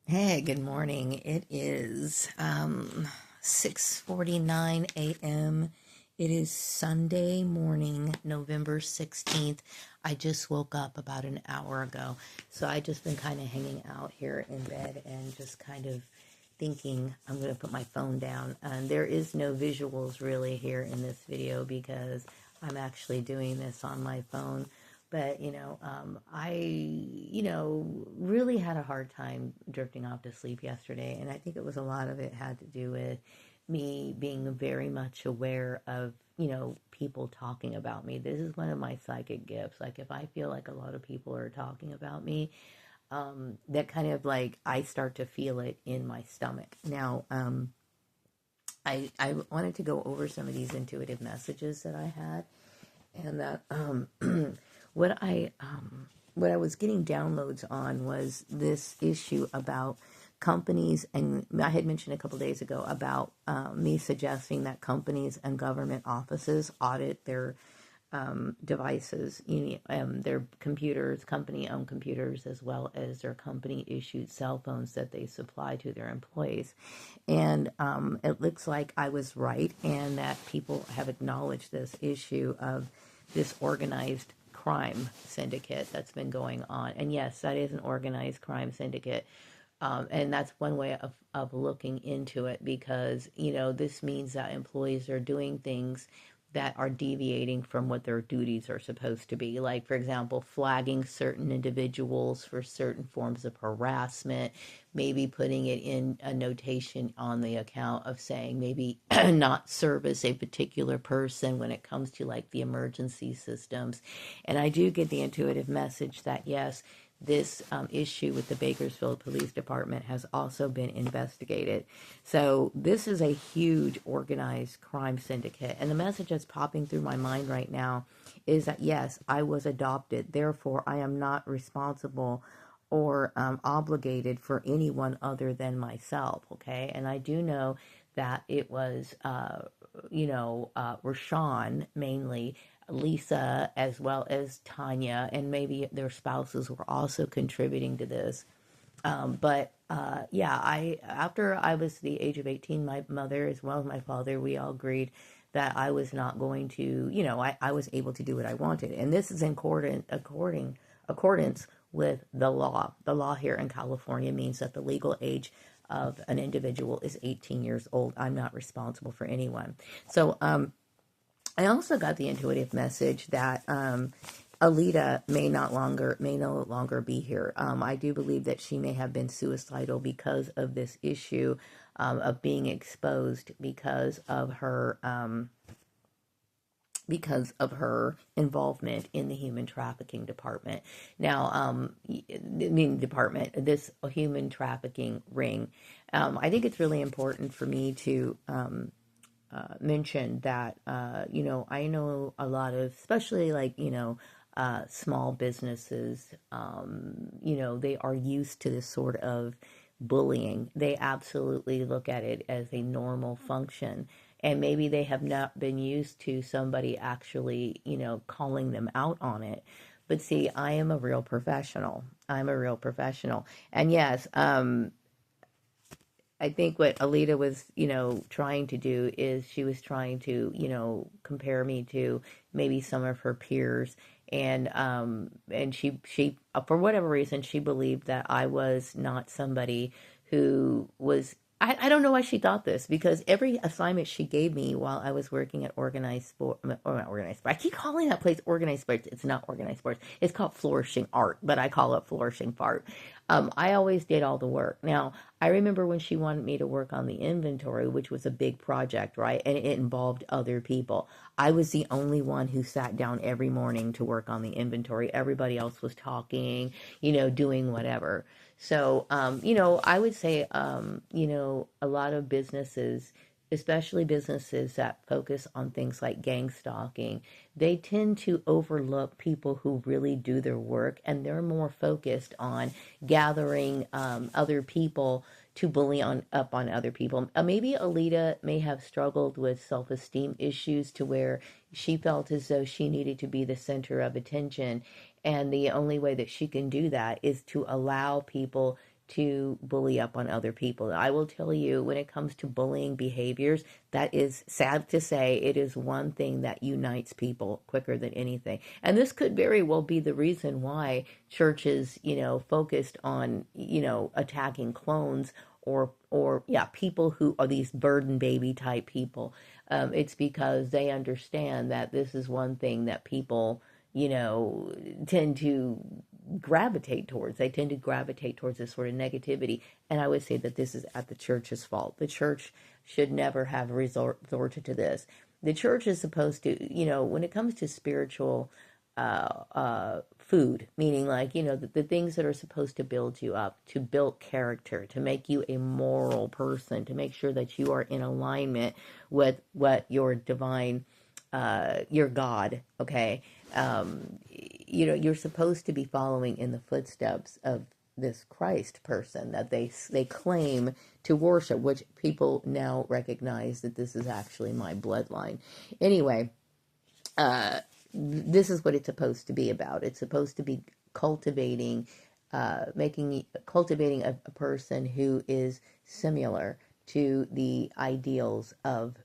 Hey, good morning. It is 6:49 a.m. It is Sunday morning, November 16th. I just woke up about an hour ago. So I just been kind of hanging out here in bed and just kind of thinking I'm going to put my phone down. And there is no visuals really here in this video because I'm actually doing this on my phone. But, really had a hard time drifting off to sleep yesterday. And I think it was a lot of it had to do with me being very much aware of, people talking about me. This is one of my psychic gifts. Like, if I feel like a lot of people are talking about me, that kind of like I start to feel it in my stomach. Now, I wanted to go over some of these intuitive messages that I had, and that what I what I was getting downloads on was this issue about companies, and I had mentioned a couple days ago about me suggesting that companies and government offices audit their devices, their computers, company-owned computers, as well as their company-issued cell phones that they supply to their employees. And it looks like I was right, and that people have acknowledged this issue of this organized crime syndicate that's been going on. And yes, that is an organized crime syndicate. And that's one way of looking into it, because, this means that employees are doing things that are deviating from what their duties are supposed to be. Like, for example, flagging certain individuals for certain forms of harassment, maybe putting it in a notation on the account of saying maybe not service a particular person when it comes to like the emergency systems. And I do get the intuitive message that yes, this issue with the Bakersfield Police Department has also been investigated. So this is a huge organized crime syndicate. And the message that's popping through my mind right now is that, yes, I was adopted. Therefore, I am not responsible or obligated for anyone other than myself. Okay. And I do know that it was, Rashawn mainly, Lisa, as well as Tanya, and maybe their spouses were also contributing to this. Yeah, I after I was the age of 18, my mother as well as my father, we all agreed that I was not going to, I was able to do what I wanted. And this is in accordance with the law. The law here in California means that the legal age of an individual is 18 years old. I'm not responsible for anyone. So, I also got the intuitive message that Alita may no longer be here. I do believe that she may have been suicidal because of this issue of being exposed because of her involvement in the human trafficking department. Now, this human trafficking ring. I think it's really important for me to mentioned that, I know a lot of, especially like, small businesses, they are used to this sort of bullying. They absolutely look at it as a normal function. And maybe they have not been used to somebody actually, calling them out on it. But see, I am a real professional. I'm a real professional. And yes, I think what Alita was, trying to do is she was trying to, compare me to maybe some of her peers, and she for whatever reason she believed that I was not somebody who was. I don't know why she thought this, because every assignment she gave me while I was working at Organized Sport, or not Organized Sport, I keep calling that place Organized Sports. It's not Organized Sports. It's called Flourishing Art, but I call it Flourishing Fart. I always did all the work. Now, I remember when she wanted me to work on the inventory, which was a big project, right? And it involved other people. I was the only one who sat down every morning to work on the inventory. Everybody else was talking, doing whatever. So, I would say, a lot of businesses, especially businesses that focus on things like gang stalking, they tend to overlook people who really do their work, and they're more focused on gathering other people to bully up on other people. Maybe Alita may have struggled with self-esteem issues to where she felt as though she needed to be the center of attention, and the only way that she can do that is to allow people to bully up on other people. I will tell you, when it comes to bullying behaviors, that is, sad to say, it is one thing that unites people quicker than anything. And this could very well be the reason why churches, focused on, attacking clones, or yeah, people who are these burden baby type people. It's because they understand that this is one thing that people, tend to gravitate towards. They tend to gravitate towards this sort of negativity. And I would say that this is at the church's fault. The church should never have resorted to this. The church is supposed to, when it comes to spiritual food, meaning like, the things that are supposed to build you up, to build character, to make you a moral person, to make sure that you are in alignment with what your divine, your God, okay? You're supposed to be following in the footsteps of this Christ person that they claim to worship, which people now recognize that this is actually my bloodline. Anyway, this is what it's supposed to be about. It's supposed to be cultivating, cultivating a person who is similar to the ideals of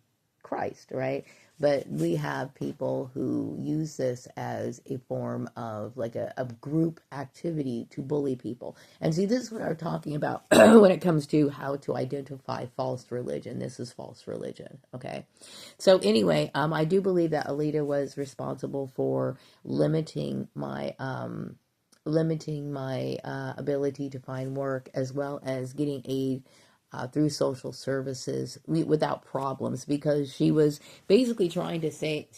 Christ, right? But we have people who use this as a form of like a group activity to bully people. And see, this is what I'm talking about when it comes to how to identify false religion. This is false religion, okay? So anyway, I do believe that Alita was responsible for limiting my ability to find work, as well as getting aid through social services without problems, because she was basically trying to say,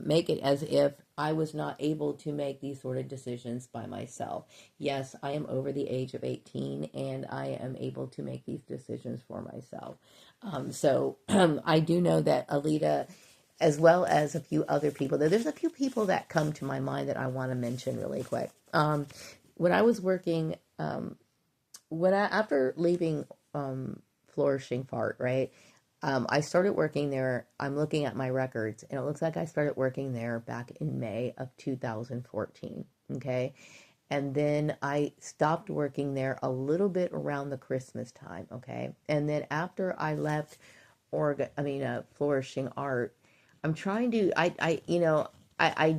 make it as if I was not able to make these sort of decisions by myself. Yes, I am over the age of 18 and I am able to make these decisions for myself. So I do know that Alita, as well as a few other people, there's a few people that come to my mind that I want to mention really quick. When I was working, after leaving Flourishing Fart, right? I started working there. I'm looking at my records, and it looks like I started working there back in May of 2014. Okay. And then I stopped working there a little bit around the Christmas time. Okay. And then after I left Flourishing Art, I'm trying to, I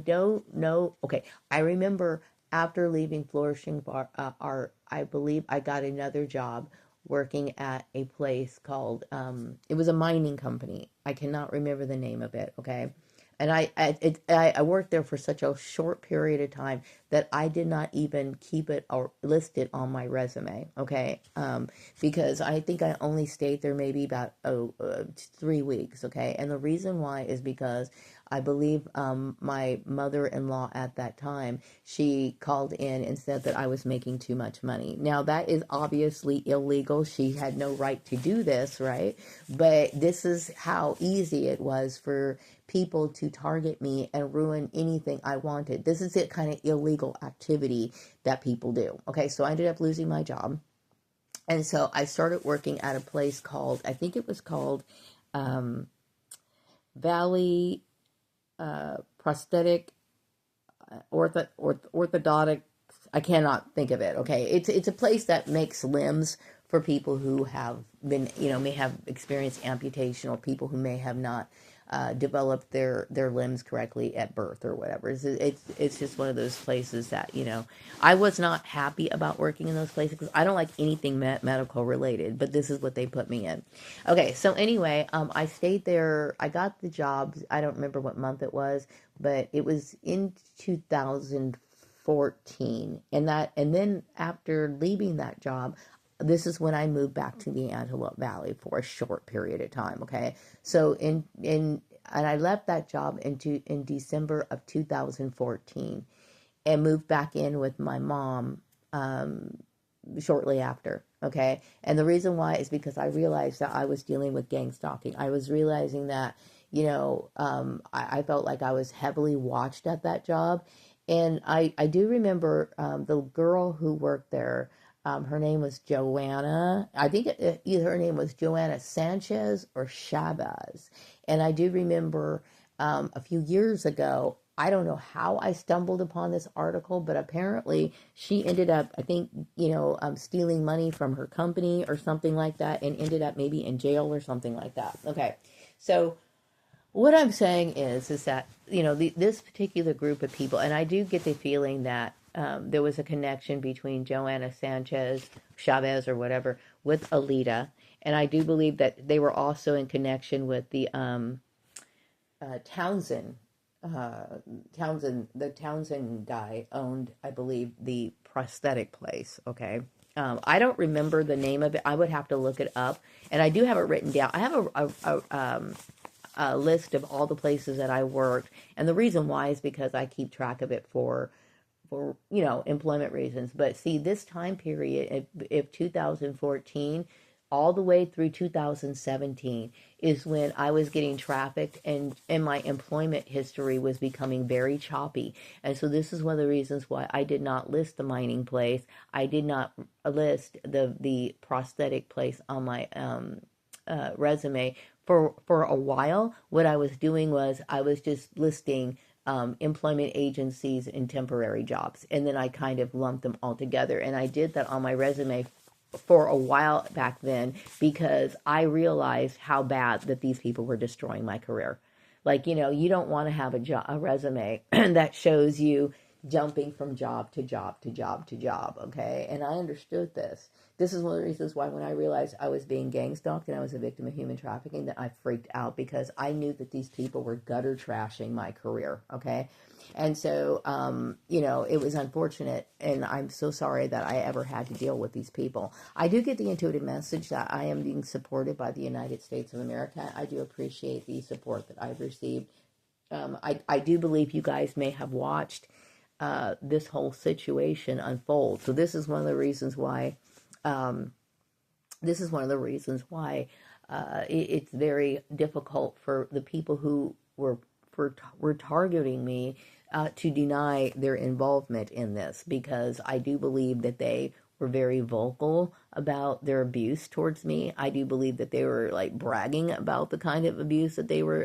don't know. Okay. I remember after leaving Flourishing Art, I believe I got another job working at a place called, it was a mining company. I cannot remember the name of it, okay? And I worked there for such a short period of time that I did not even keep it or list it on my resume, okay? Because I think I only stayed there maybe about 3 weeks, okay? And the reason why is because I believe my mother-in-law at that time, she called in and said that I was making too much money. Now, that is obviously illegal. She had no right to do this, right? But this is how easy it was for people to target me and ruin anything I wanted. This is the kind of illegal activity that people do. Okay, so I ended up losing my job. And so I started working at a place called, I think it was called Valley Prosthetic Orthodontic. I cannot think of it. Okay, it's a place that makes limbs for people who have been, may have experienced amputation, or people who may have not developed their limbs correctly at birth or whatever. It's just one of those places that, I was not happy about working in those places because I don't like anything medical related, but this is what they put me in. Okay, so anyway, I stayed there. I got the job. I don't remember what month it was, but it was in 2014. And then after leaving that job, this is when I moved back to the Antelope Valley for a short period of time. Okay. So and I left that job in December of 2014 and moved back in with my mom, shortly after. Okay. And the reason why is because I realized that I was dealing with gang stalking. I was realizing that, I felt like I was heavily watched at that job. And I do remember, the girl who worked there, her name was Joanna. I think either her name was Joanna Sanchez or Chavez. And I do remember, a few years ago, I don't know how I stumbled upon this article, but apparently she ended up, I think, stealing money from her company or something like that, and ended up maybe in jail or something like that. Okay, so what I'm saying is that this particular group of people, and I do get the feeling that there was a connection between Joanna Chavez or whatever, with Alita, and I do believe that they were also in connection with the Townsend. The Townsend guy owned, I believe, the prosthetic place. Okay. I don't remember the name of it. I would have to look it up, and I do have it written down. I have a list of all the places that I worked, and the reason why is because I keep track of it for employment reasons. But see, this time period, if 2014 all the way through 2017 is when I was getting trafficked, and my employment history was becoming very choppy. And so this is one of the reasons why I did not list the mining place. I did not list the prosthetic place on my resume. For a while, what I was doing was I was just listing employment agencies and temporary jobs, and then I kind of lumped them all together. And I did that on my resume for a while back then, because I realized how bad that these people were destroying my career. Like, you don't want to have a resume that shows you jumping from job to job to job to job, okay? And I understood this. This is one of the reasons why when I realized I was being gang stalked and I was a victim of human trafficking, that I freaked out, because I knew that these people were gutter trashing my career, okay? And so, it was unfortunate, and I'm so sorry that I ever had to deal with these people. I do get the intuitive message that I am being supported by the United States of America. I do appreciate the support that I've received. I do believe you guys may have watched this whole situation unfold. So this is one of the reasons why. It's very difficult for the people who were targeting me to deny their involvement in this, because I do believe that they were very vocal about their abuse towards me. I do believe that they were like bragging about the kind of abuse that they were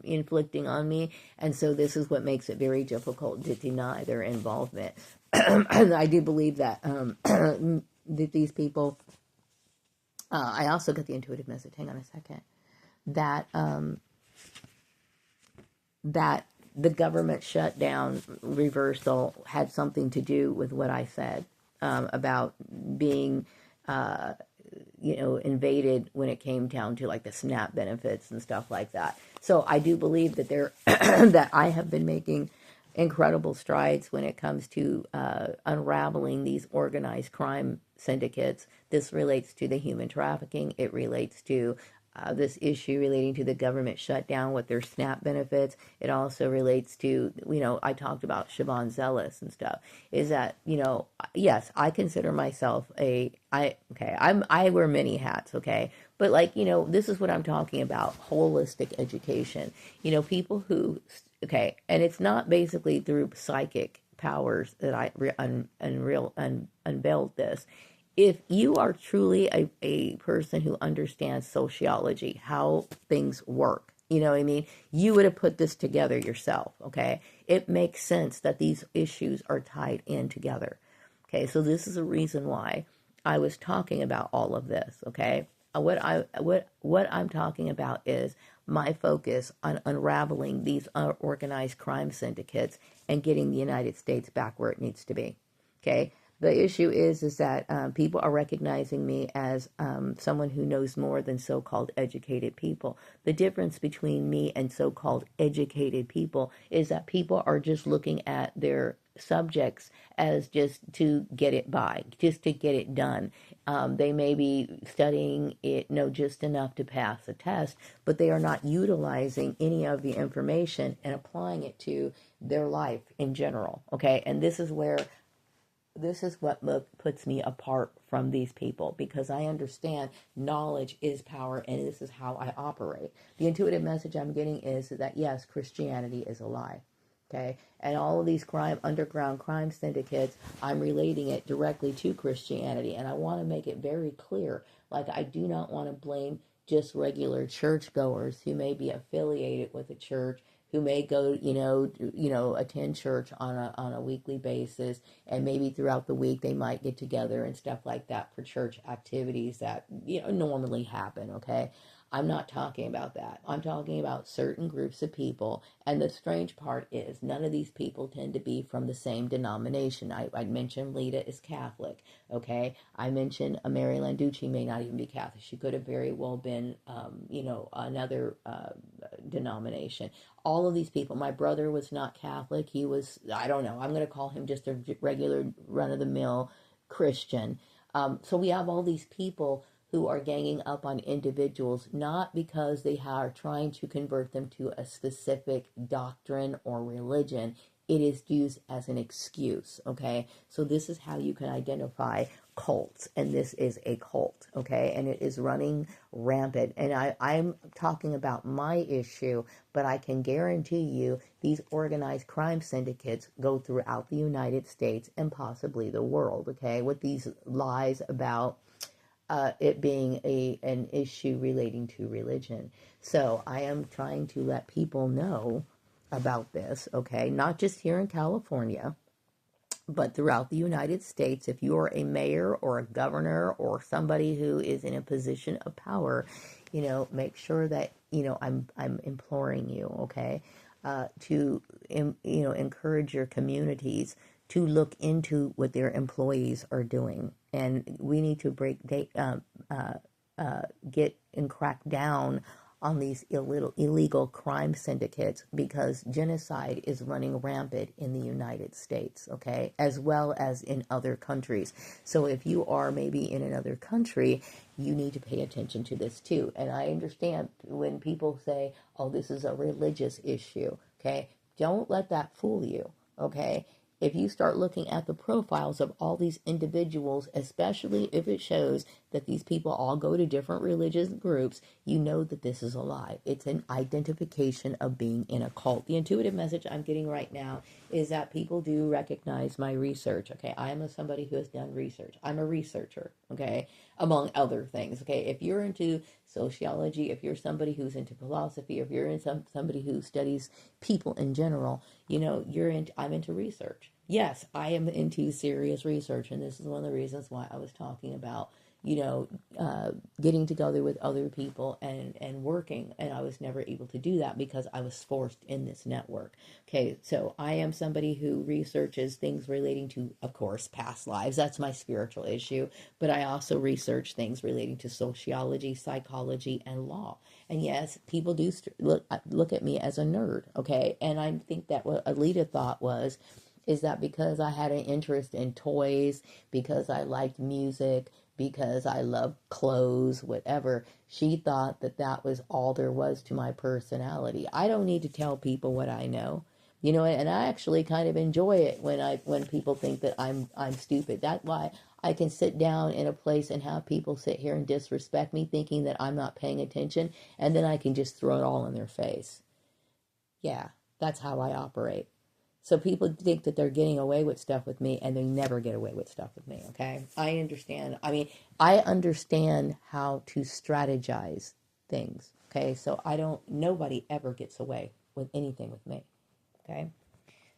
inflicting on me. And so this is what makes it very difficult to deny their involvement. And I do believe that, that these people, I also got the intuitive message, hang on a second, that that the government shutdown reversal had something to do with what I said about being, invaded when it came down to like the SNAP benefits and stuff like that. So I do believe that that I have been making incredible strides when it comes to unraveling these organized crime syndicates. This relates to the human trafficking. It relates to this issue relating to the government shutdown with their SNAP benefits. It also relates to, I talked about Siobhan Zealous and stuff. Is that, yes, I consider myself I wear many hats, okay? But this is what I'm talking about, holistic education. People who, okay, and it's not basically through psychic powers that I unveiled this. If you are truly a person who understands sociology, how things work, you know what I mean? You would have put this together yourself, okay? It makes sense that these issues are tied in together. Okay, so this is a reason why I was talking about all of this, okay? What I'm talking about is my focus on unraveling these organized crime syndicates and getting the United States back where it needs to be, okay? The issue is that people are recognizing me as someone who knows more than so-called educated people. The difference between me and so-called educated people is that people are just looking at their subjects as just to get it by, just to get it done. They may be studying it, just enough to pass a test, but they are not utilizing any of the information and applying it to their life in general. Okay, and this is what puts me apart from these people, because I understand knowledge is power, and this is how I operate. The intuitive message I'm getting is that, yes, Christianity is a lie. Okay, and all of these underground crime syndicates, I'm relating it directly to Christianity, and I want to make it very clear. Like, I do not want to blame just regular churchgoers who may be affiliated with a church, who may go, attend church on a weekly basis, and maybe throughout the week they might get together and stuff like that for church activities that, normally happen, okay? I'm not talking about that. I'm talking about certain groups of people. And the strange part is none of these people tend to be from the same denomination. I mentioned Lita is Catholic, okay? I mentioned Mary Landucci may not even be Catholic. She could have very well been, another denomination. All of these people, my brother was not Catholic. He was, I don't know, I'm going to call him just a regular run-of-the-mill Christian. So we have all these people who are ganging up on individuals, not because they are trying to convert them to a specific doctrine or religion. It is used as an excuse, okay? So this is how you can identify cults, and this is a cult, okay? And it is running rampant. And I'm talking about my issue, but I can guarantee you these organized crime syndicates go throughout the United States and possibly the world, okay? With these lies about it being an issue relating to religion. So I am trying to let people know about this, okay? Not just here in California, but throughout the United States. If you're a mayor or a governor or somebody who is in a position of power, make sure that, I'm imploring you, okay, to, encourage your communities to look into what their employees are doing. And we need to get and crack down on these illegal crime syndicates, because genocide is running rampant in the United States, okay, as well as in other countries. So if you are maybe in another country, you need to pay attention to this too. And I understand when people say, oh, this is a religious issue, okay? Don't let that fool you, okay? If you start looking at the profiles of all these individuals, especially if it shows that these people all go to different religious groups, you know that this is a lie. It's an identification of being in a cult. The intuitive message I'm getting right now is that people do recognize my research, okay? I am somebody who has done research. I'm a researcher, okay? Among other things, okay? If you're into sociology, if you're somebody who's into philosophy, if you're in somebody who studies people in general, I'm into research. Yes, I am into serious research, and this is one of the reasons why I was talking about, getting together with other people and working, and I was never able to do that because I was forced in this network. Okay, so I am somebody who researches things relating to, of course, past lives. That's my spiritual issue, but I also research things relating to sociology, psychology, and law. And yes, people do look at me as a nerd, okay? And I think that what Alita thought is that because I had an interest in toys, because I liked music, because I love clothes, whatever, she thought that that was all there was to my personality. I don't need to tell people what I know. And I actually kind of enjoy it when people think that I'm stupid. That's why I can sit down in a place and have people sit here and disrespect me, thinking that I'm not paying attention, and then I can just throw it all in their face. Yeah, that's how I operate. So people think that they're getting away with stuff with me, and they never get away with stuff with me, okay? I understand. I understand how to strategize things, okay? So nobody ever gets away with anything with me, okay?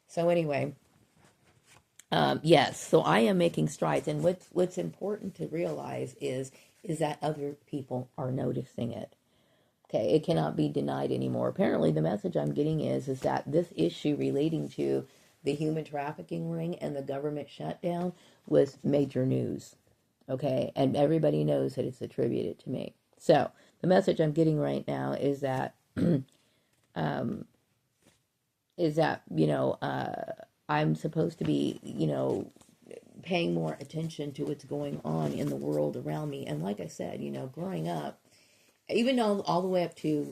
So anyway, yes, so I am making strides, and what's important to realize is that other people are noticing it. Okay, it cannot be denied anymore. Apparently, the message I'm getting is that this issue relating to the human trafficking ring and the government shutdown was major news. Okay, and everybody knows that it's attributed to me. So the message I'm getting right now is that I'm supposed to be paying more attention to what's going on in the world around me. And like I said, growing up, even though all the way up to,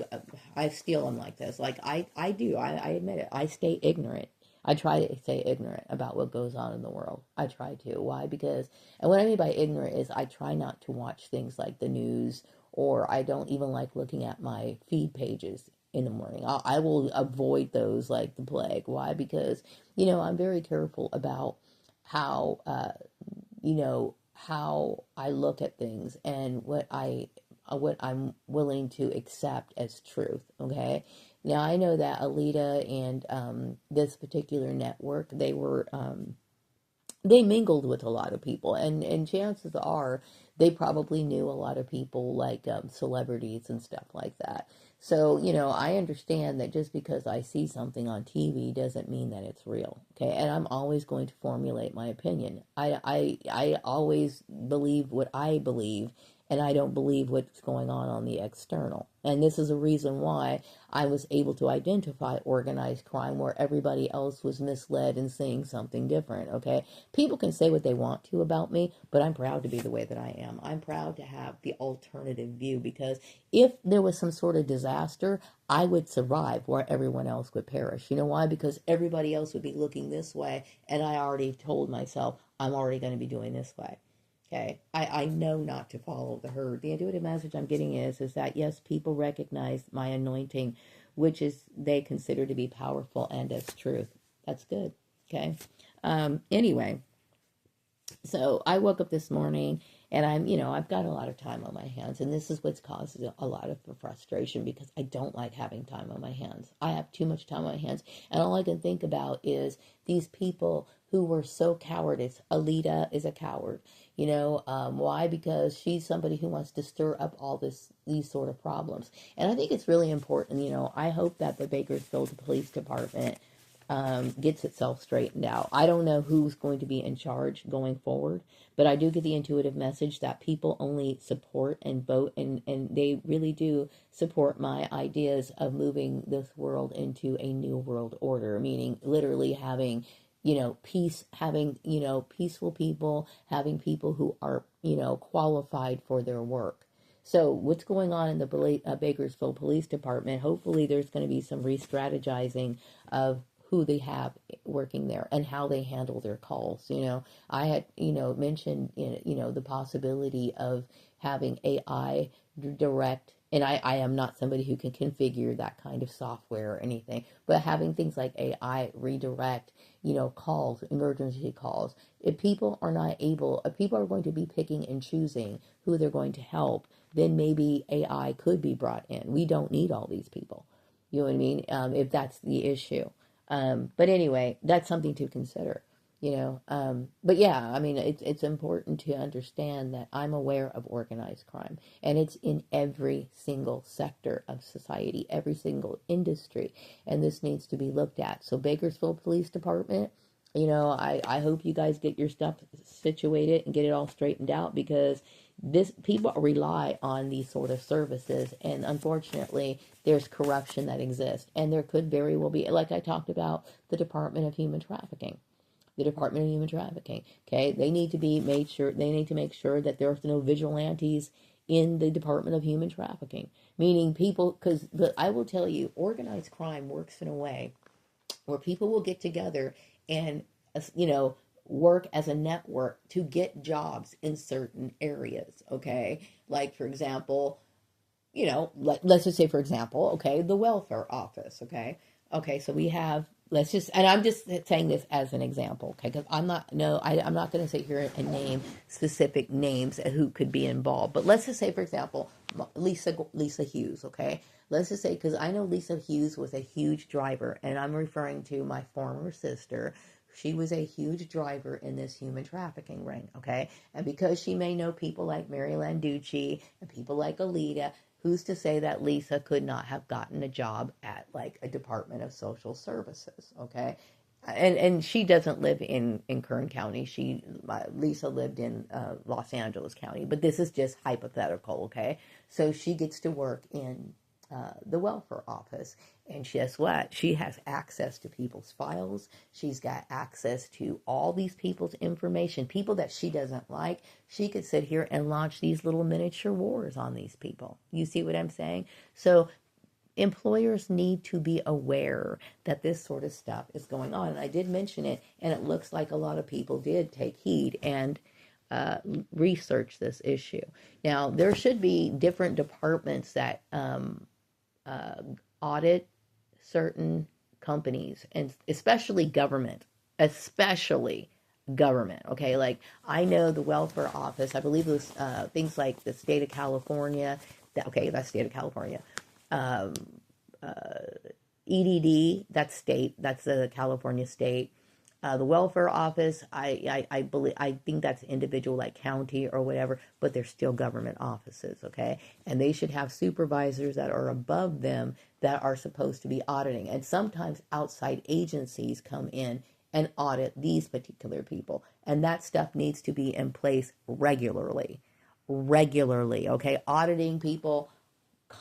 I still am like this. Like I admit it. I stay ignorant. I try to stay ignorant about what goes on in the world. I try to. Why? Because, and what I mean by ignorant is I try not to watch things like the news, or I don't even like looking at my feed pages in the morning. I will avoid those like the plague. Why? Because, I'm very careful about how, how I look at things and what I'm willing to accept as truth, okay? Now I know that Alita and this particular network, they mingled with a lot of people, and chances are they probably knew a lot of people like celebrities and stuff like that. So I understand that just because I see something on TV doesn't mean that it's real. Okay, and I'm always going to formulate my opinion. I always believe what I believe, and I don't believe what's going on the external. And this is a reason why I was able to identify organized crime where everybody else was misled and saying something different. Okay, people can say what they want to about me, but I'm proud to be the way that I am. I'm proud to have the alternative view, because if there was some sort of disaster, I would survive where everyone else would perish. You know why? Because everybody else would be looking this way, and I already told myself I'm already going to be doing this way. Okay, I know not to follow the herd. The intuitive message I'm getting is that yes, people recognize my anointing, which is they consider to be powerful and as truth. That's good. Okay. Anyway, so I woke up this morning and I've got a lot of time on my hands, and this is what's causing a lot of the frustration, because I don't like having time on my hands. I have too much time on my hands, and all I can think about is these people who were so cowardice. Alita is a coward. Why? Because she's somebody who wants to stir up these sort of problems. And I think it's really important. I hope that the Bakersfield Police Department gets itself straightened out. I don't know who's going to be in charge going forward, but I do get the intuitive message that people only support and vote, and they really do support my ideas of moving this world into a new world order, meaning literally having peace, having, peaceful people, having people who are, qualified for their work. So what's going on in the Bakersfield Police Department, hopefully there's going to be some re-strategizing of who they have working there and how they handle their calls. I had, mentioned, the possibility of having AI direct, and I am not somebody who can configure that kind of software or anything, but having things like AI redirect, calls, emergency calls. If people are not able, if people are going to be picking and choosing who they're going to help, then maybe AI could be brought in. We don't need all these people. You know what I mean? If that's the issue. But anyway, that's something to consider, but yeah, I mean, it's important to understand that I'm aware of organized crime, and it's in every single sector of society, every single industry, and this needs to be looked at. So Bakersfield Police Department, I hope you guys get your stuff situated and get it all straightened out, because this people rely on these sort of services, and unfortunately there's corruption that exists, and there could very well be, like I talked about, the Department of Human Trafficking. Okay, they need to be made sure, they need to make sure that there's no vigilantes in the Department of Human Trafficking, meaning people, because I will tell you, organized crime works in a way where people will get together and work as a network to get jobs in certain areas. Okay, like for example, let's just say, for example, okay, the welfare office. Okay, so we have, let's just, and I'm just saying this as an example, okay, because I'm not, no, I'm not going to sit here and name specific names who could be involved, but let's just say, for example, Lisa Hughes, okay, let's just say, because I know Lisa Hughes was a huge driver, and I'm referring to my former sister. She was a huge driver in this human trafficking ring, okay? And because she may know people like Mary Landucci and people like Alita, who's to say that Lisa could not have gotten a job at like a Department of Social Services, okay? And she doesn't live in Kern County. Lisa lived in Los Angeles County, but this is just hypothetical, okay? So she gets to work in the welfare office, and guess what? She has access to people's files. She's got access to all these people's information. People that she doesn't like, she could sit here and launch these little miniature wars on these people. You see what I'm saying? So employers need to be aware that this sort of stuff is going on. And I did mention it, and it looks like a lot of people did take heed and research this issue. Now, there should be different departments that audit certain companies, and especially government. Okay, like I know the welfare office, I believe it was things like the state of California. That's state of California. EDD, that's state, that's the California state. The welfare office, I believe, I think that's individual, like county or whatever, but they're still government offices, okay? And they should have supervisors that are above them that are supposed to be auditing. And sometimes outside agencies come in and audit these particular people. And that stuff needs to be in place regularly. Regularly, okay? Auditing people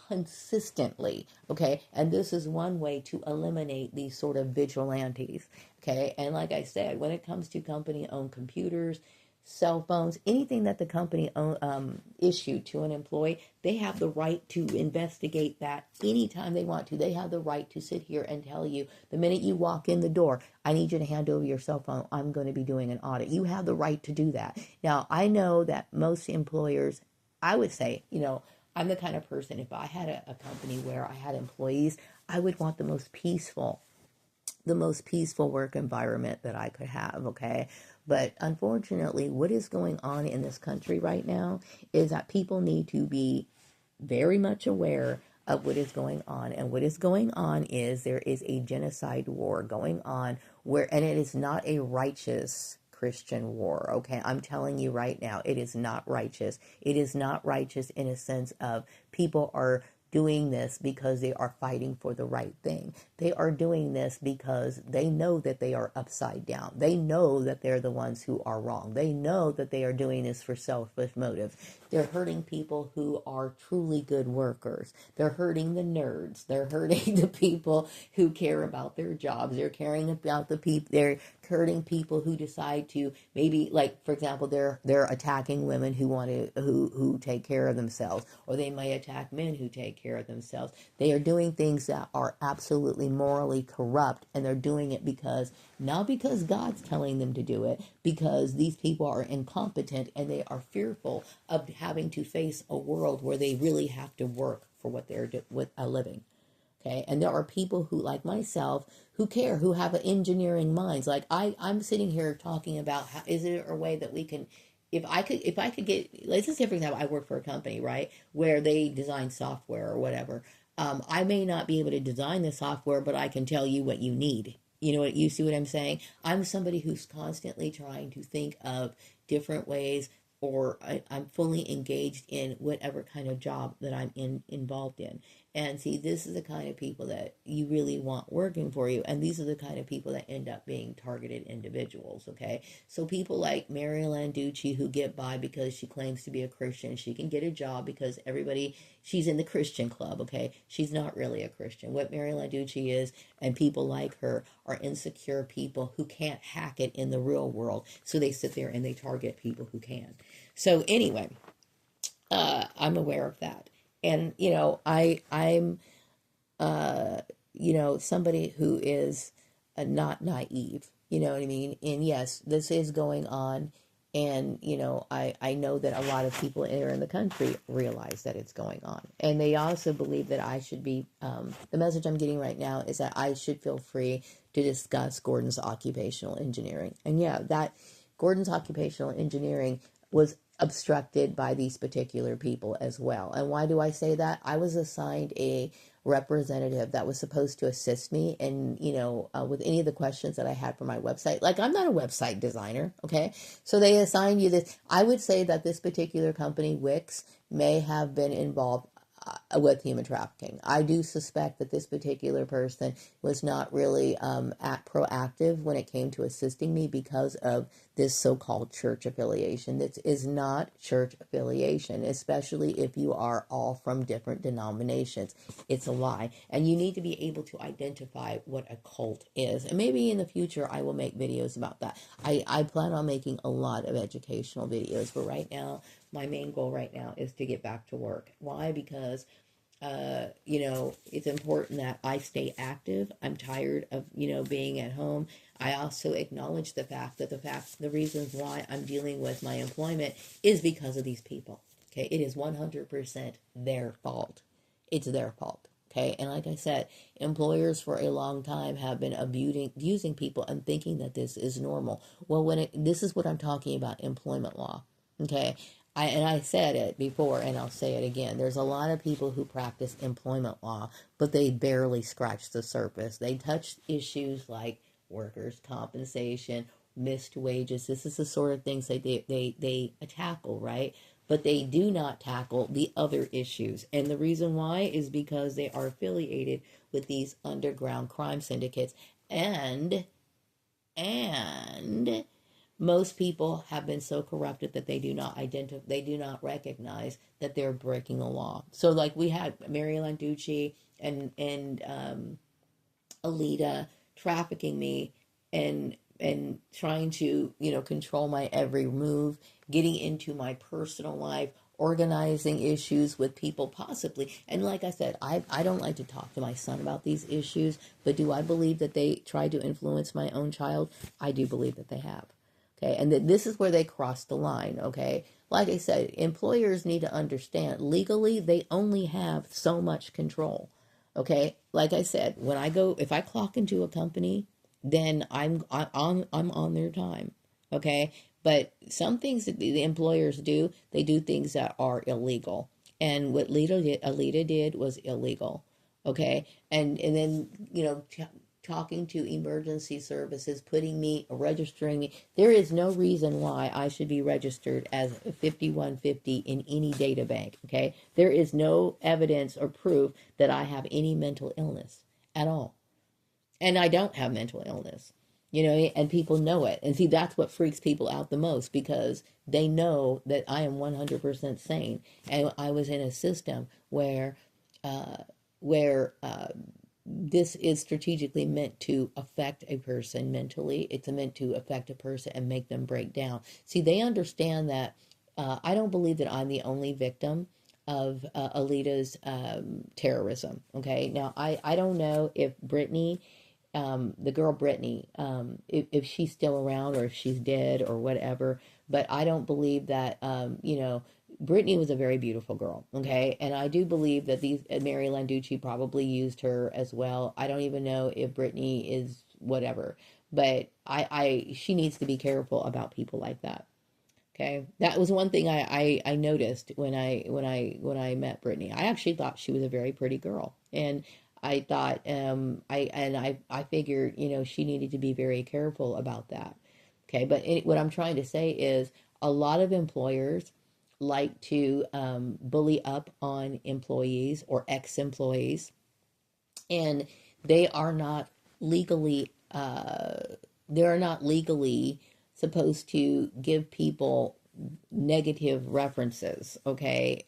consistently, okay? And this is one way to eliminate these sort of vigilantes, okay? And like I said, when it comes to company-owned computers, cell phones, anything that the company issued to an employee, they have the right to investigate that anytime they want to. They have the right to sit here and tell you the minute you walk in the door, I need you to hand over your cell phone. I'm going to be doing an audit. You have the right to do that. Now, I know that most employers, I would say, I'm the kind of person, if I had a company where I had employees, I would want the most peaceful work environment that I could have, okay? But unfortunately, what is going on in this country right now is that people need to be very much aware of what is going on. And what is going on is there is a genocide war going on and it is not a righteous Christian war, okay? I'm telling you right now, it is not righteous. It is not righteous in a sense of people are doing this because they are fighting for the right thing. They are doing this because they know that they are upside down. They know that they're the ones who are wrong. They know that they are doing this for selfish motives. They're hurting people who are truly good workers. They're hurting the nerds. They're hurting the people who care about their jobs. They're caring about the people. They're hurting people who decide to maybe, like for example, they're attacking women who want to who take care of themselves, or they may attack men who take care of themselves. They are doing things that are absolutely morally corrupt, and they're doing it because not because God's telling them to do it, because these people are incompetent and they are fearful of having to face a world where they really have to work for what they're with a living. Okay, and there are people who, like myself, who care, who have an engineering minds. Like I'm sitting here talking about is there a way that we can, if I could get, let's just say for example, I work for a company, right, where they design software or whatever. I may not be able to design the software, but I can tell you what you need. You see what I'm saying? I'm somebody who's constantly trying to think of different ways, or I'm fully engaged in whatever kind of job that I'm involved in. And see, this is the kind of people that you really want working for you. And these are the kind of people that end up being targeted individuals, okay? So people like Mary Landucci, who get by because she claims to be a Christian. She can get a job because she's in the Christian club, okay? She's not really a Christian. What Mary Landucci is, and people like her, are insecure people who can't hack it in the real world. So they sit there and they target people who can. So anyway, I'm aware of that. And, I'm somebody who is not naive, you know what I mean? And yes, this is going on. And, I know that a lot of people here in the country realize that it's going on. And they also believe that I should be, the message I'm getting right now is that I should feel free to discuss Gordon's occupational engineering. And yeah, that Gordon's occupational engineering was obstructed by these particular people as well. And why do I say that? I was assigned a representative that was supposed to assist me in, with any of the questions that I had for my website. Like, I'm not a website designer, okay? So they assign you this. I would say that this particular company, Wix, may have been involved with human trafficking. I do suspect that this particular person was not really proactive when it came to assisting me because of this so-called church affiliation. This is not church affiliation, especially if you are all from different denominations. It's a lie. And you need to be able to identify what a cult is. And maybe in the future I will make videos about that. I plan on making a lot of educational videos, but right now, my main goal right now is to get back to work. Why? Because, it's important that I stay active. I'm tired of, being at home. I also acknowledge the fact that the reasons why I'm dealing with my employment is because of these people. Okay. It is 100% their fault. It's their fault. Okay. And like I said, employers for a long time have been abusing people and thinking that this is normal. Well, this is what I'm talking about, employment law. Okay. I said it before and I'll say it again. There's a lot of people who practice employment law, but they barely scratch the surface. They touch issues like workers' compensation, missed wages. This is the sort of things they tackle, right? But they do not tackle the other issues. And the reason why is because they are affiliated with these underground crime syndicates. And most people have been so corrupted that they do not recognize that they're breaking the law. So like we had Mary Landucci and Alita trafficking me and trying to, control my every move, getting into my personal life, organizing issues with people possibly. And like I said, I don't like to talk to my son about these issues, but do I believe that they tried to influence my own child? I do believe that they have. Okay, and this is where they cross the line, okay? Like I said, employers need to understand legally they only have so much control. Okay? Like I said, if I clock into a company, then I'm on their time. Okay? But some things that the employers do, they do things that are illegal. And what Alita did was illegal. Okay? And then, talking to emergency services, registering me. There is no reason why I should be registered as 5150 in any data bank, okay? There is no evidence or proof that I have any mental illness at all. And I don't have mental illness, and people know it. And see, that's what freaks people out the most because they know that I am 100% sane. And I was in a system where this is strategically meant to affect a person mentally. It's meant to affect a person and make them break down. See, they understand that I don't believe that I'm the only victim of Alita's terrorism. Okay, now I don't know if Brittany, the girl Brittany, if she's still around or if she's dead or whatever, but I don't believe that, Brittany was a very beautiful girl, okay? And I do believe that Mary Landucci probably used her as well. I don't even know if Brittany is whatever, but she needs to be careful about people like that. Okay, that was one thing I noticed when I met Brittany. I actually thought she was a very pretty girl, and I thought I figured she needed to be very careful about that. Okay, but what I'm trying to say is a lot of employers like to bully up on employees or ex-employees, and they are not legally supposed to give people negative references. Okay,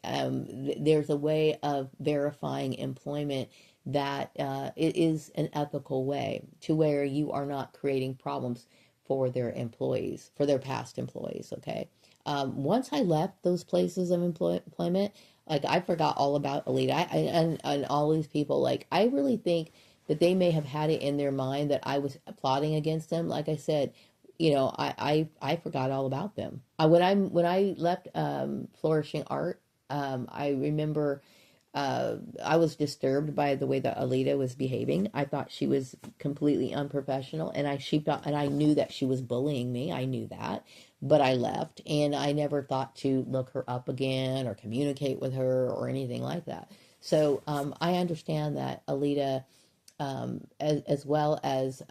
there's a way of verifying employment that it is an ethical way to where you are not creating problems for their employees, for their past employees. Okay, once I left those places of employment, like I forgot all about Alita and all these people. Like I really think that they may have had it in their mind that I was plotting against them. Like I said, I forgot all about them. When I left Flourishing Art, I remember I was disturbed by the way that Alita was behaving. I thought she was completely unprofessional, and I knew that she was bullying me. I knew that, but I left, and I never thought to look her up again or communicate with her or anything like that. So I understand that Alita, as well as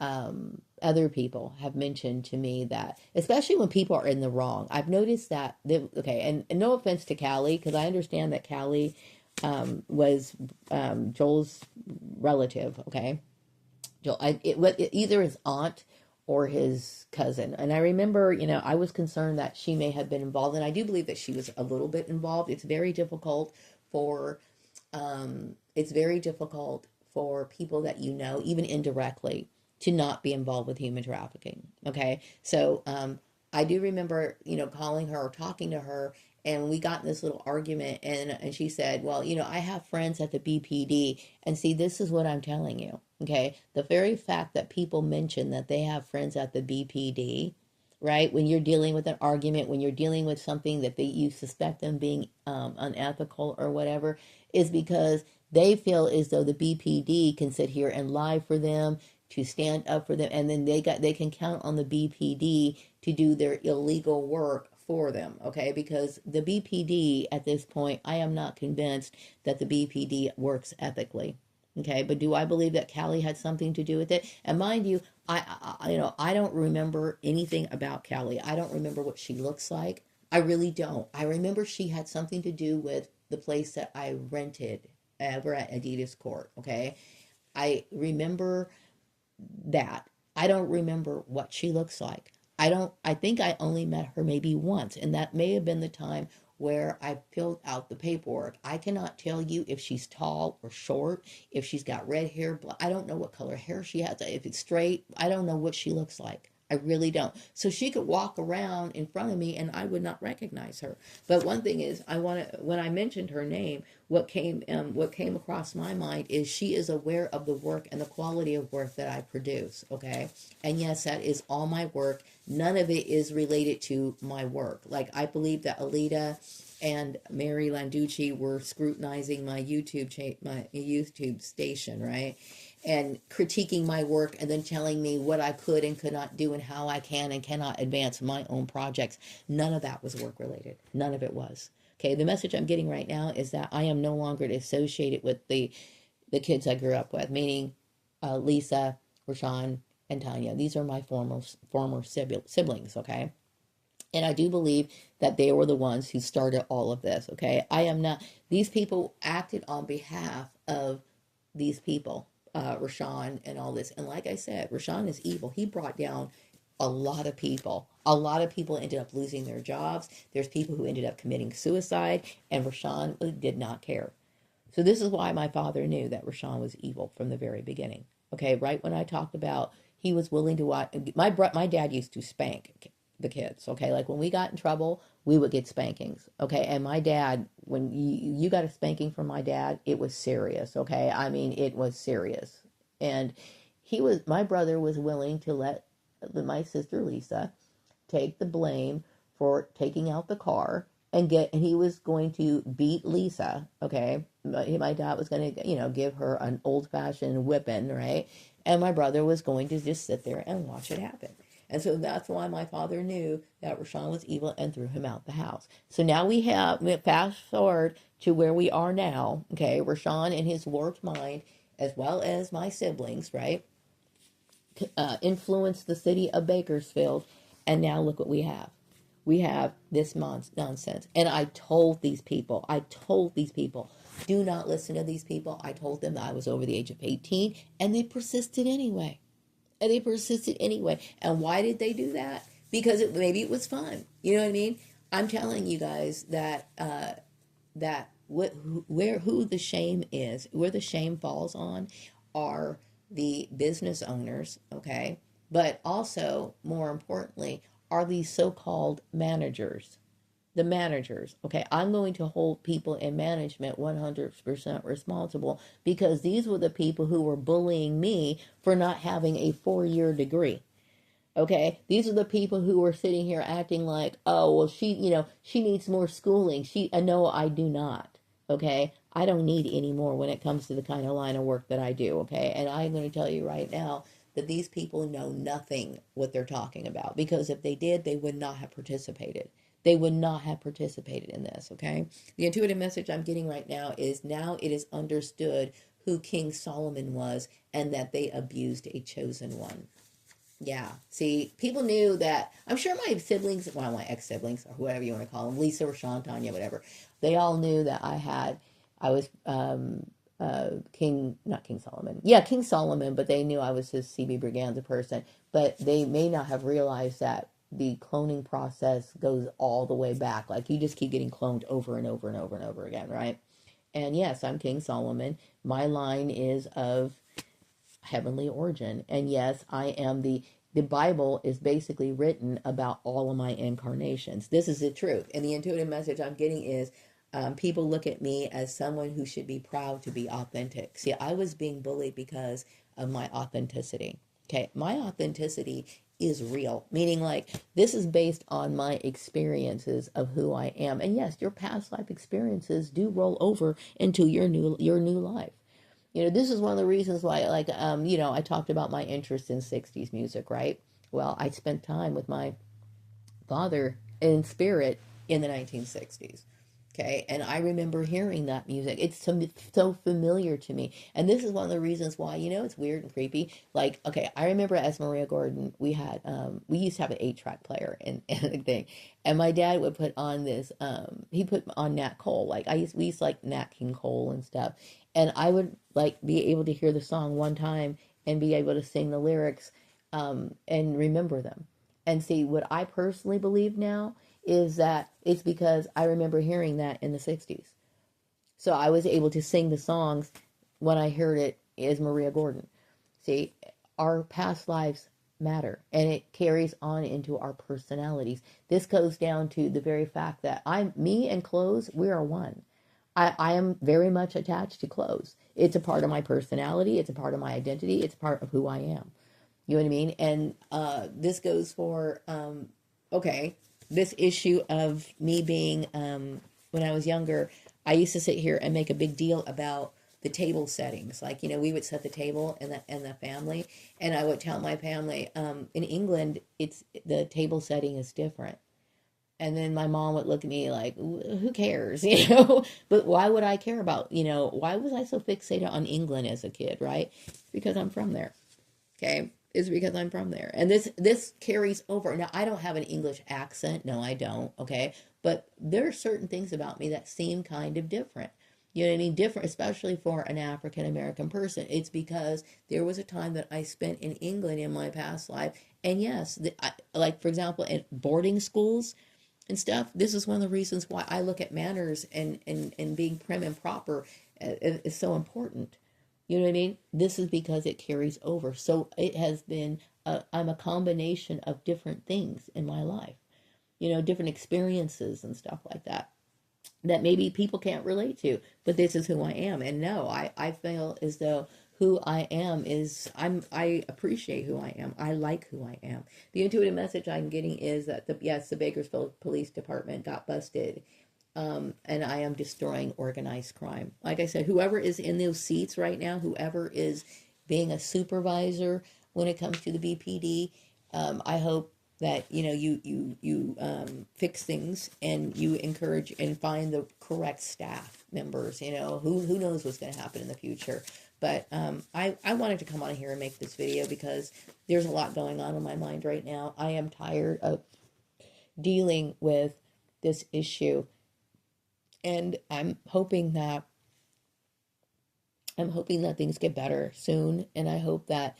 other people, have mentioned to me that, especially when people are in the wrong, I've noticed that. Okay, and no offense to Callie, because I understand that Callie was Joel's relative. Okay, Joel, either his aunt or his cousin. And I remember, I was concerned that she may have been involved, and I do believe that she was a little bit involved. It's very difficult for people that even indirectly, to not be involved with human trafficking. Okay, so I do remember, calling her or talking to her, and we got in this little argument, and she said, well, I have friends at the BPD, and see, this is what I'm telling you. Okay, the very fact that people mention that they have friends at the BPD, right? When you're dealing with an argument, when you're dealing with something that you suspect them being unethical or whatever, is because they feel as though the BPD can sit here and lie for them, to stand up for them, and then they can count on the BPD to do their illegal work for them, okay? Because the BPD at this point, I am not convinced that the BPD works ethically. Okay, but do I believe that Callie had something to do with it? And mind you, I don't remember anything about Callie. I don't remember what she looks like. I really don't. I remember she had something to do with the place that I rented over at Adidas Court. Okay, I remember that. I don't remember what she looks like. I think I only met her maybe once, and that may have been the time where I filled out the paperwork. I cannot tell you if she's tall or short, if she's got red hair, I don't know what color hair she has, if it's straight, I don't know what she looks like. I really don't. So she could walk around in front of me and I would not recognize her. But one thing is, when I mentioned her name, what came across my mind is she is aware of the work and the quality of work that I produce. Okay, and yes, that is all my work. None of it is related to my work. Like, I believe that Alita and Mary Landucci were scrutinizing my YouTube station, right? And critiquing my work and then telling me what I could and could not do and how I can and cannot advance my own projects. None of that was work related. None of it was. Okay, the message I'm getting right now is that I am no longer associated with the kids I grew up with, meaning Lisa, Rashawn, and Tanya. These are my former siblings, okay? And I do believe that they were the ones who started all of this, okay? I am not, these people acted on behalf of these people, Rashawn and all this. And like I said, Rashawn is evil. He brought down a lot of people. A lot of people ended up losing their jobs. There's people who ended up committing suicide, and Rashawn did not care. So this is why my father knew that Rashawn was evil from the very beginning. Okay, right when I talked about he was willing to watch, my dad used to spank the kids. Okay, like when we got in trouble, we would get spankings. Okay, and my dad, when you got a spanking from my dad, it was serious. Okay, I mean, it was serious. And my brother was willing to let my sister Lisa take the blame for taking out the car and he was going to beat Lisa. Okay, my dad was going to give her an old-fashioned whipping, right? And my brother was going to just sit there and watch it happen. And so that's why my father knew that Rashawn was evil and threw him out the house. So now we fast forward to where we are now. Okay, Rashawn in his warped mind, as well as my siblings, right, influenced the city of Bakersfield. And now look what we have. We have this nonsense. And I told these people, do not listen to these people. I told them that I was over the age of 18, and they persisted anyway. And why did they do that? Because maybe it was fun. You know what I mean? I'm telling you guys that who the shame is, where the shame falls on, are the business owners. Okay, but also more importantly, are these so-called managers. The managers, okay, I'm going to hold people in management 100% responsible, because these were the people who were bullying me for not having a 4-year degree. Okay, these are the people who were sitting here acting like, oh, well, she needs more schooling. No, I do not. Okay, I don't need any more when it comes to the kind of line of work that I do. Okay, and I'm going to tell you right now that these people know nothing what they're talking about, because if they did, they would not have participated. They would not have participated in this, okay? The intuitive message I'm getting right now is it is understood who King Solomon was and that they abused a chosen one. Yeah, see, people knew that. I'm sure my siblings, well, my ex-siblings, or whatever you want to call them, Lisa or Sean, Tanya, whatever, they all knew that I was not King Solomon. Yeah, King Solomon, but they knew I was his CB Braganza person. But they may not have realized that the cloning process goes all the way back. Like, you just keep getting cloned over and over and over and over again, right? And yes, I'm King Solomon. My line is of heavenly origin. And yes, I am the Bible is basically written about all of my incarnations. This is the truth. And the intuitive message I'm getting is people look at me as someone who should be proud to be authentic. See, I was being bullied because of my authenticity. Okay, my authenticity is real, meaning like this is based on my experiences of who I am. And yes, your past life experiences do roll over into your new life. This is one of the reasons why, like, I talked about my interest in 60s music, right? Well, I spent time with my father in spirit in the 1960s. Okay, and I remember hearing that music. It's so familiar to me. And this is one of the reasons why, it's weird and creepy. Like, okay, I remember as Maria Gordon, we used to have an 8-track player and a thing. And my dad would put on this, he put on Nat Cole. Like, we used to like Nat King Cole and stuff. And I would like be able to hear the song one time and be able to sing the lyrics, and remember them. And see, what I personally believe now is that it's because I remember hearing that in the 60s. So I was able to sing the songs when I heard it as Maria Gordon. See, our past lives matter, and it carries on into our personalities. This goes down to the very fact that me and clothes, we are one. I am very much attached to clothes. It's a part of my personality. It's a part of my identity. It's a part of who I am. You know what I mean? And this goes for, okay, this issue of me being, when I was younger, I used to sit here and make a big deal about the table settings. Like, we would set the table and the family. And I would tell my family, in England, the table setting is different. And then my mom would look at me like, who cares, But why would I care about, why was I so fixated on England as a kid, right? Because I'm from there, okay? It's because I'm from there. And this carries over. Now, I don't have an English accent. No, I don't, okay? But there are certain things about me that seem kind of different. You know what I mean? Different, especially for an African American person. It's because there was a time that I spent in England in my past life. And yes, like, for example, in boarding schools, and stuff. This is one of the reasons why I look at manners and being prim and proper is so important. You know what I mean? This is because it carries over. So it has been, I'm a combination of different things in my life, different experiences and stuff like that maybe people can't relate to, but this is who I am. And no, I feel as though who I am is, I appreciate who I am. I like who I am. The intuitive message I'm getting is that the Bakersfield Police Department got busted. And I am destroying organized crime. Like I said, whoever is in those seats right now, whoever is being a supervisor when it comes to the BPD, I hope that you fix things and you encourage and find the correct staff members. Who knows what's going to happen in the future. But I wanted to come on here and make this video because there's a lot going on in my mind right now. I am tired of dealing with this issue, and I'm hoping that things get better soon. And I hope that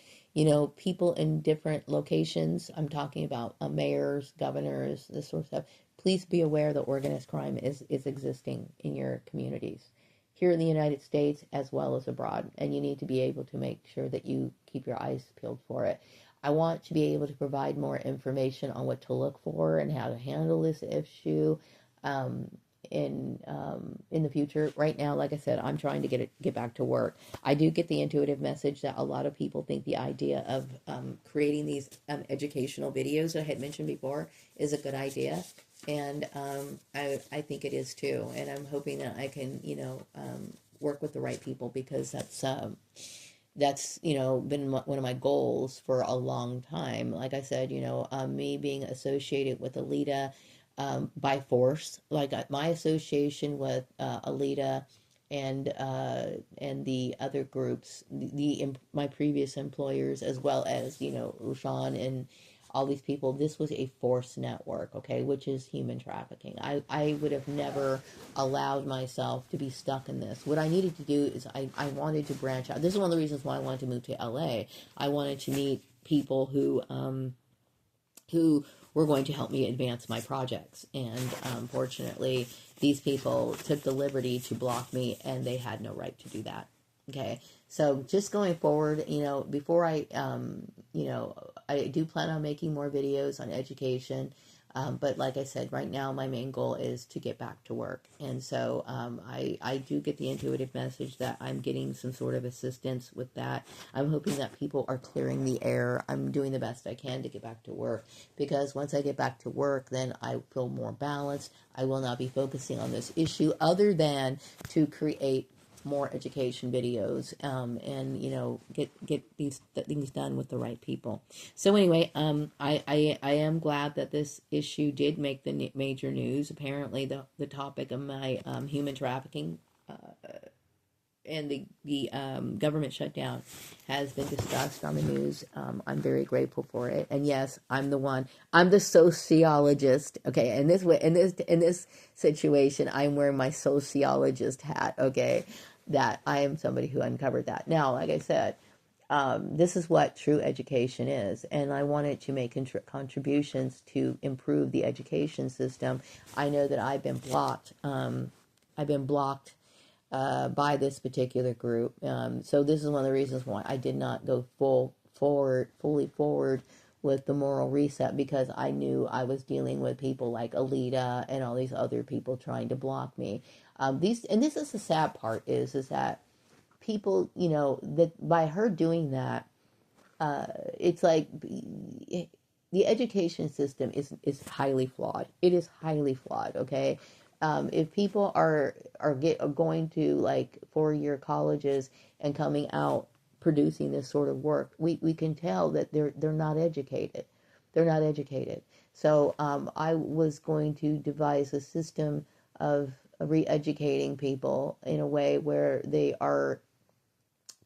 people in different locations, I'm talking about mayors, governors, this sort of stuff, please be aware that organized crime is existing in your communities here in the United States as well as abroad. And you need to be able to make sure that you keep your eyes peeled for it. I want to be able to provide more information on what to look for and how to handle this issue in the future. Right now, like I said, I'm trying to get back to work. I do get the intuitive message that a lot of people think the idea of creating these educational videos that I had mentioned before is a good idea, and I think it is too. And I'm hoping that I can work with the right people, because that's been one of my goals for a long time. Like I said, me being associated with Alita by force, like my association with Alita and the other groups, my previous employers, as well as Rushan and all these people. This was a force network, okay, which is human trafficking. I would have never allowed myself to be stuck in this. What I needed to do is I wanted to branch out. This is one of the reasons why I wanted to move to LA. I wanted to meet people who were going to help me advance my projects. And unfortunately, these people took the liberty to block me, and they had no right to do that. Okay, so just going forward, before I do plan on making more videos on education. But like I said, right now my main goal is to get back to work. And so I do get the intuitive message that I'm getting some sort of assistance with that. I'm hoping that people are clearing the air. I'm doing the best I can to get back to work, because once I get back to work, then I feel more balanced. I will not be focusing on this issue other than to create more education videos, and get these things done with the right people. So anyway, I am glad that this issue did make the major news. Apparently, the topic of my human trafficking and the government shutdown has been discussed on the news. I'm very grateful for it. And yes, I'm the one. I'm the sociologist. Okay, in this situation, I'm wearing my sociologist hat. Okay, that I am somebody who uncovered that. Now, like I said, this is what true education is, and I wanted to make contributions to improve the education system. I know that I've been blocked. I've been blocked by this particular group. So this is one of the reasons why I did not go fully forward with the moral reset, because I knew I was dealing with people like Alita and all these other people trying to block me. This is the sad part is that people, that by her doing that, it's like the education system is highly flawed. It is highly flawed. Okay, if people are going to like 4-year colleges and coming out producing this sort of work, we can tell that they're not educated. They're not educated. So I was going to devise a system of re-educating people in a way where they are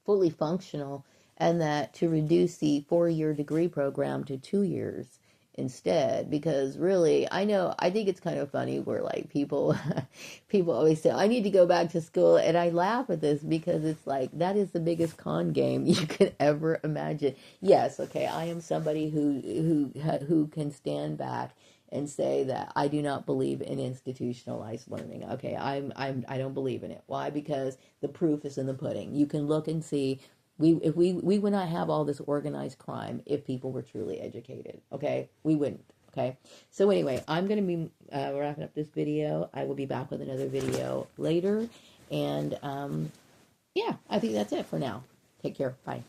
fully functional, and that to reduce the 4-year degree program to 2 years instead. Because really, I think it's kind of funny where like people people always say I need to go back to school, and I laugh at this because it's like that is the biggest con game you could ever imagine. Yes, okay, I am somebody who can stand back and say that I do not believe in institutionalized learning. Okay, I don't believe in it. Why? Because the proof is in the pudding. You can look and see. We would not have all this organized crime if people were truly educated. Okay, we wouldn't. Okay, so anyway, I'm going to be wrapping up this video. I will be back with another video later, and yeah, I think that's it for now. Take care. Bye.